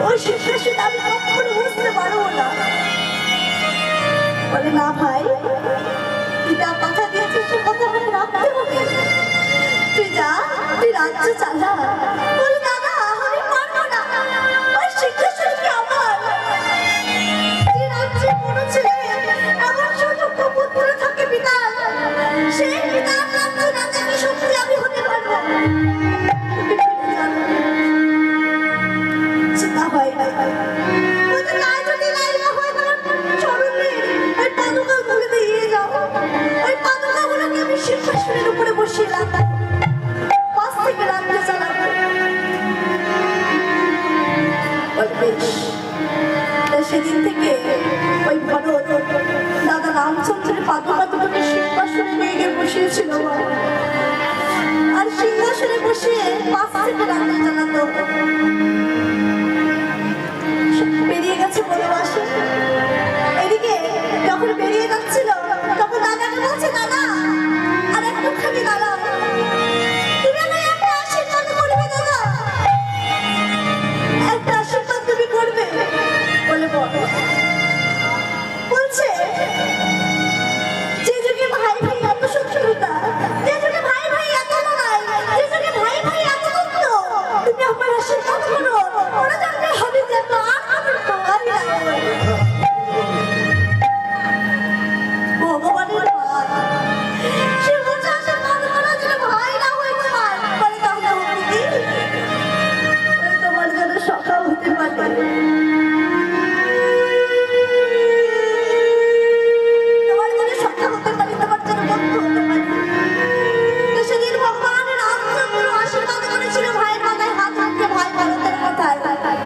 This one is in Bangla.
ওই সিংহাসনে আমি কখনো বুঝতে পারবো না। বলে না ভাই, তুই যা কথা দিয়েছিস সে কথা মনে রাখতে হবে। তুই যা, তুই রাজ্য চালা। বলে দাদা আমি পারবো না, ওই সিংহাসন কি আমার? যে রাজ্যে কোনো ছেলে এমন সুযোগ্য পুত্র থাকে পিতার, সেই পিতার রাজ্য রাজা কি সত্যি আমি হতে পারবো? চিন্তা হয় না, সিংহাসনের উপরে বসিয়ে রাখলাম, পাশ থেকে রাজ্য চালাবো। সেদিন থেকে ওই ভরত দাদা রামচন্দ্রের পাদুকা দুটোকে সিংহাসনে নিয়ে গিয়ে বসিয়েছিল, আর সিংহাসনে বসিয়ে পাশ থেকে রাজ্য চালাতো।